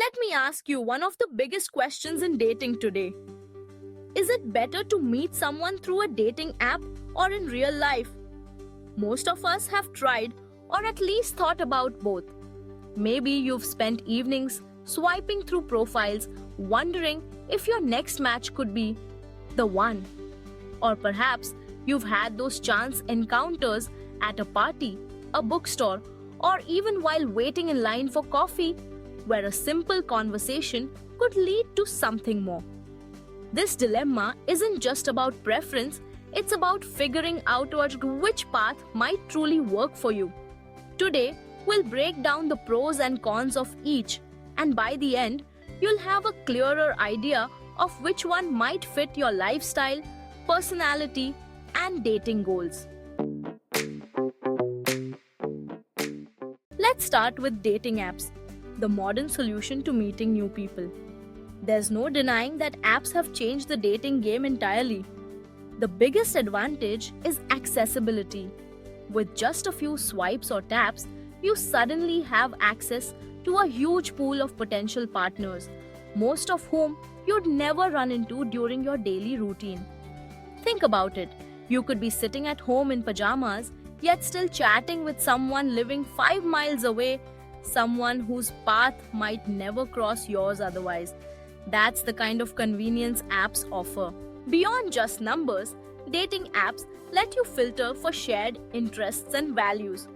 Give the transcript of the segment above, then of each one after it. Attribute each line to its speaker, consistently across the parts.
Speaker 1: Let me ask you one of the biggest questions in dating today. Is it better to meet someone through a dating app or in real life? Most of us have tried or at least thought about both. Maybe you've spent evenings swiping through profiles, wondering if your next match could be the one. Or perhaps you've had those chance encounters at a party, a bookstore, or even while waiting in line for coffee, where a simple conversation could lead to something more. This dilemma isn't just about preference, it's about figuring out which path might truly work for you. Today, we'll break down the pros and cons of each, and by the end, you'll have a clearer idea of which one might fit your lifestyle, personality, and dating goals. Let's start with dating apps, the modern solution to meeting new people. There's no denying that apps have changed the dating game entirely. The biggest advantage is accessibility. With just a few swipes or taps, you suddenly have access to a huge pool of potential partners, most of whom you'd never run into during your daily routine. Think about it. You could be sitting at home in pajamas, yet still chatting with someone living 5 miles away, someone whose path might never cross yours otherwise. That's the kind of convenience apps offer. Beyond just numbers, dating apps let you filter for shared interests and values.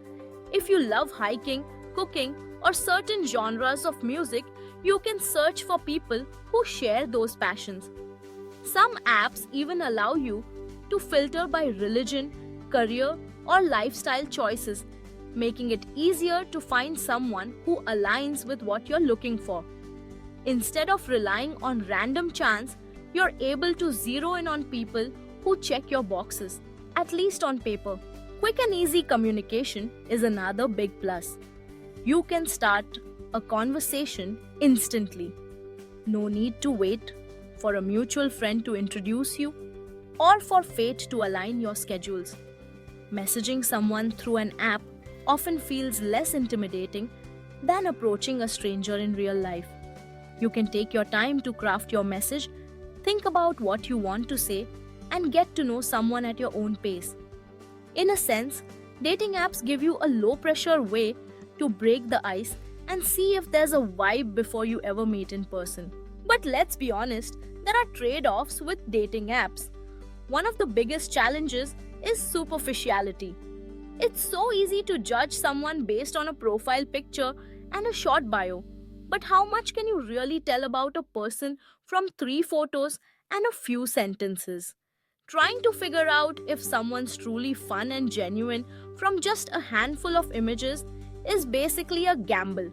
Speaker 1: If you love hiking, cooking, or certain genres of music, you can search for people who share those passions. Some apps even allow you to filter by religion, career, or lifestyle choices, making it easier to find someone who aligns with what you're looking for. Instead of relying on random chance, you're able to zero in on people who check your boxes, at least on paper. Quick and easy communication is another big plus. You can start a conversation instantly. No need to wait for a mutual friend to introduce you or for fate to align your schedules. Messaging someone through an app often feels less intimidating than approaching a stranger in real life. You can take your time to craft your message, think about what you want to say, and get to know someone at your own pace. In a sense, dating apps give you a low-pressure way to break the ice and see if there's a vibe before you ever meet in person. But let's be honest, there are trade-offs with dating apps. One of the biggest challenges is superficiality. It's so easy to judge someone based on a profile picture and a short bio. But how much can you really tell about a person from 3 photos and a few sentences? Trying to figure out if someone's truly fun and genuine from just a handful of images is basically a gamble.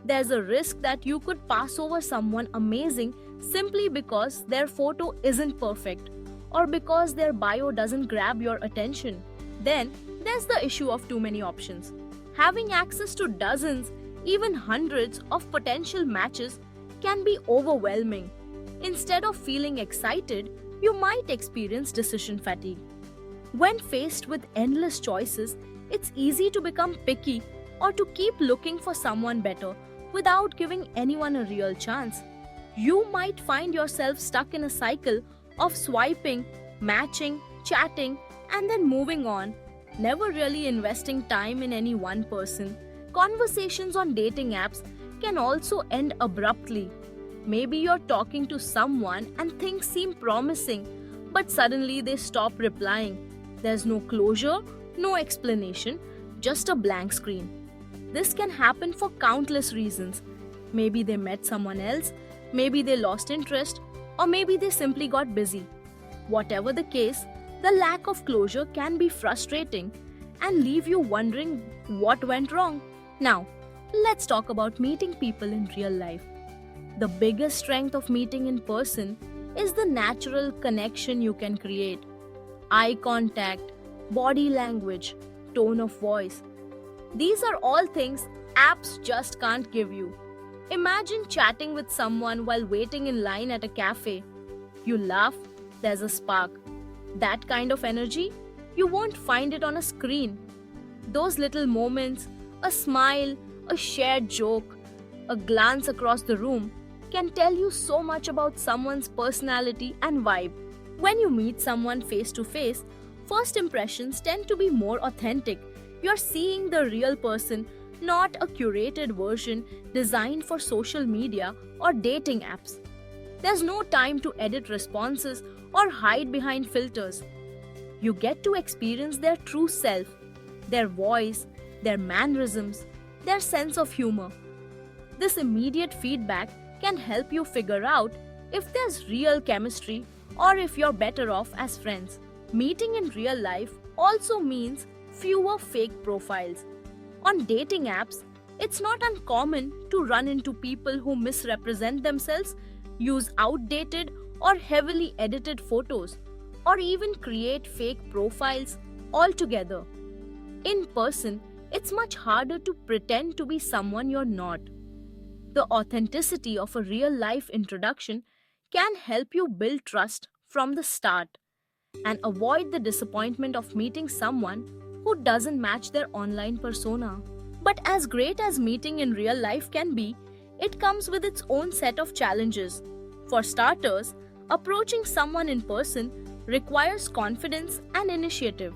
Speaker 1: There's a risk that you could pass over someone amazing simply because their photo isn't perfect or because their bio doesn't grab your attention. Then, there's the issue of too many options. Having access to dozens, even hundreds of potential matches can be overwhelming. Instead of feeling excited, you might experience decision fatigue. When faced with endless choices, it's easy to become picky or to keep looking for someone better without giving anyone a real chance. You might find yourself stuck in a cycle of swiping, matching, chatting, and then moving on, never really investing time in any one person. Conversations on dating apps can also end abruptly. Maybe you're talking to someone and things seem promising, but suddenly they stop replying. There's no closure, no explanation, just a blank screen. This can happen for countless reasons. Maybe they met someone else, maybe they lost interest, or maybe they simply got busy. Whatever the case, the lack of closure can be frustrating and leave you wondering what went wrong. Now, let's talk about meeting people in real life. The biggest strength of meeting in person is the natural connection you can create. Eye contact, body language, tone of voice. These are all things apps just can't give you. Imagine chatting with someone while waiting in line at a cafe. You laugh, there's a spark. That kind of energy, you won't find it on a screen. Those little moments, a smile, a shared joke, A glance across the room can tell you so much about someone's personality and vibe. When you meet someone face to face, first impressions tend to be more authentic. You're seeing the real person, not a curated version designed for social media or dating apps. There's no time to edit responses or hide behind filters. You get to experience their true self, their voice, their mannerisms, their sense of humor. This immediate feedback can help you figure out if there's real chemistry or if you're better off as friends. Meeting in real life also means fewer fake profiles. On dating apps, it's not uncommon to run into people who misrepresent themselves, use outdated or heavily edited photos, or even create fake profiles altogether. In person, it's much harder to pretend to be someone you're not. The authenticity of a real life introduction can help you build trust from the start and avoid the disappointment of meeting someone who doesn't match their online persona. But as great as meeting in real life can be, it comes with its own set of challenges. For starters, approaching someone in person requires confidence and initiative.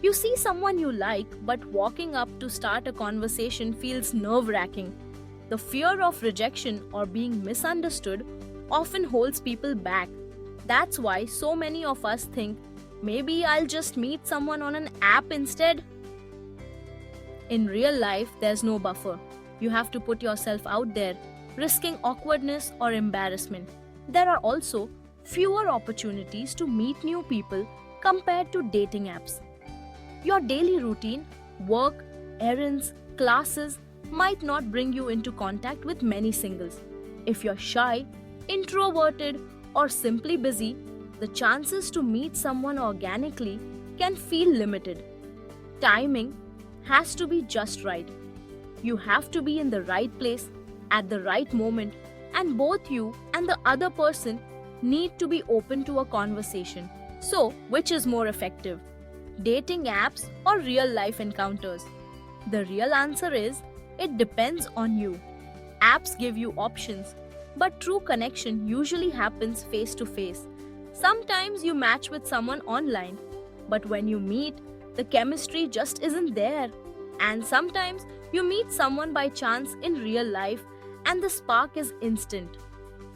Speaker 1: You see someone you like, but walking up to start a conversation feels nerve-wracking. The fear of rejection or being misunderstood often holds people back. That's why so many of us think, maybe I'll just meet someone on an app instead. In real life, there's no buffer. You have to put yourself out there, risking awkwardness or embarrassment. There are also fewer opportunities to meet new people compared to dating apps. Your daily routine, work, errands, classes might not bring you into contact with many singles. If you're shy, introverted, or simply busy, the chances to meet someone organically can feel limited. Timing has to be just right. You have to be in the right place at the right moment, and both you and the other person need to be open to a conversation. So, which is more effective? Dating apps or real life encounters? The real answer is, it depends on you. Apps give you options, but true connection usually happens face to face. Sometimes you match with someone online, but when you meet, the chemistry just isn't there. And sometimes you meet someone by chance in real life and the spark is instant.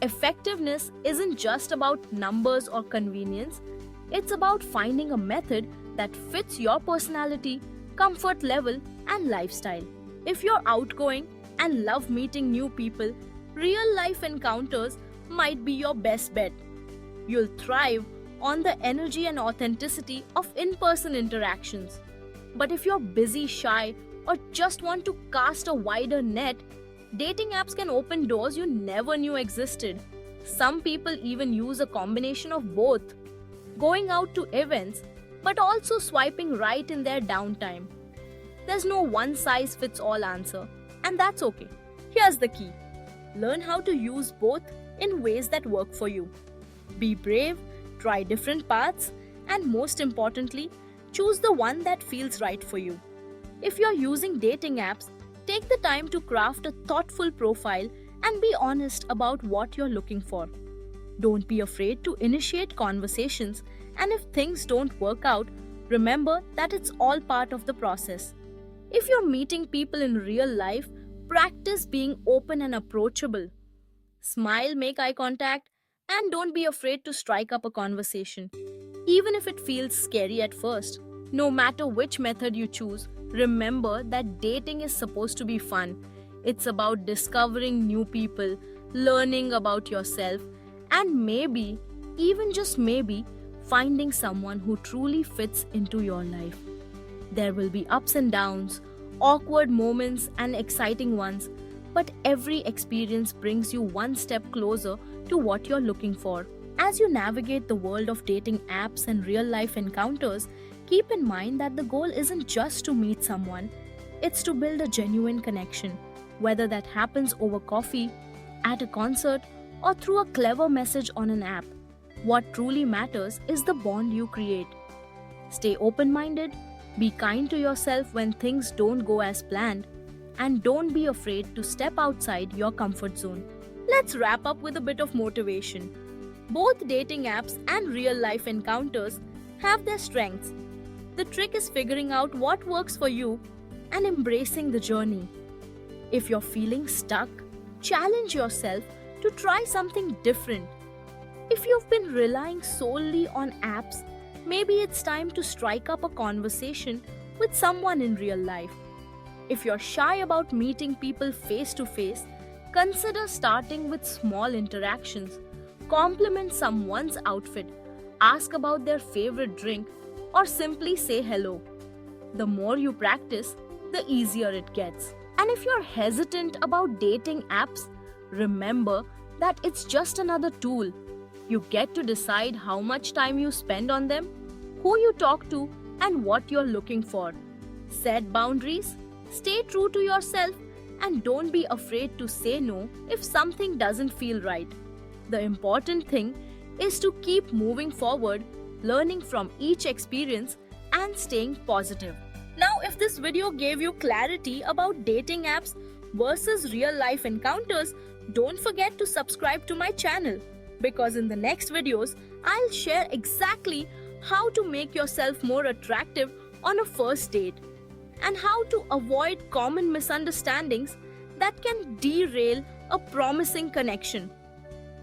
Speaker 1: Effectiveness isn't just about numbers or convenience, it's about finding a method that fits your personality, comfort level, and lifestyle. If you're outgoing and love meeting new people, real life encounters might be your best bet. You'll thrive on the energy and authenticity of in-person interactions. But if you're busy, shy, or just want to cast a wider net, dating apps can open doors you never knew existed. Some people even use a combination of both, going out to events but also swiping right in their downtime. There's no one-size-fits-all answer, and that's okay. Here's the key. Learn how to use both in ways that work for you. Be brave, try different paths, and most importantly, choose the one that feels right for you. If you're using dating apps, take the time to craft a thoughtful profile and be honest about what you're looking for. Don't be afraid to initiate conversations, and if things don't work out, remember that it's all part of the process. If you're meeting people in real life, practice being open and approachable. Smile, make eye contact, and don't be afraid to strike up a conversation, even if it feels scary at first. No matter which method you choose, remember that dating is supposed to be fun. It's about discovering new people, learning about yourself, and maybe, even just maybe, finding someone who truly fits into your life. There will be ups and downs, awkward moments, and exciting ones, but every experience brings you one step closer to what you're looking for. As you navigate the world of dating apps and real-life encounters, keep in mind that the goal isn't just to meet someone, it's to build a genuine connection, whether that happens over coffee, at a concert, or through a clever message on an app. What truly matters is the bond you create. Stay open-minded, be kind to yourself when things don't go as planned, and don't be afraid to step outside your comfort zone. Let's wrap up with a bit of motivation. Both dating apps and real life encounters have their strengths. The trick is figuring out what works for you and embracing the journey. If you're feeling stuck, challenge yourself to try something different. If you've been relying solely on apps, maybe it's time to strike up a conversation with someone in real life. If you're shy about meeting people face to face, consider starting with small interactions. Compliment someone's outfit, ask about their favorite drink, or simply say hello. The more you practice, the easier it gets. And if you're hesitant about dating apps, remember that it's just another tool. You get to decide how much time you spend on them, who you talk to, and what you're looking for. Set boundaries, stay true to yourself, and don't be afraid to say no if something doesn't feel right. The important thing is to keep moving forward, learning from each experience, and staying positive. Now, if this video gave you clarity about dating apps versus real life encounters, don't forget to subscribe to my channel, because in the next videos, I'll share exactly how to make yourself more attractive on a first date and how to avoid common misunderstandings that can derail a promising connection.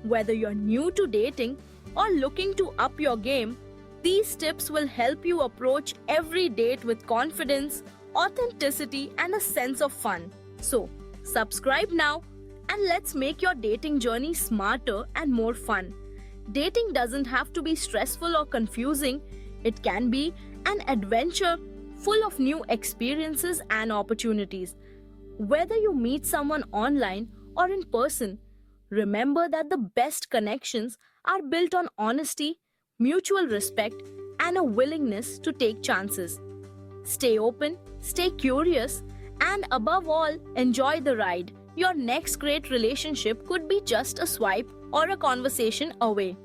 Speaker 1: Whether you're new to dating or looking to up your game, these tips will help you approach every date with confidence, authenticity, and a sense of fun. So, subscribe now and let's make your dating journey smarter and more fun. Dating doesn't have to be stressful or confusing. It can be an adventure full of new experiences and opportunities. Whether you meet someone online or in person, remember that the best connections are built on honesty, mutual respect, and a willingness to take chances. Stay open, stay curious, and above all, enjoy the ride. Your next great relationship could be just a swipe or a conversation away.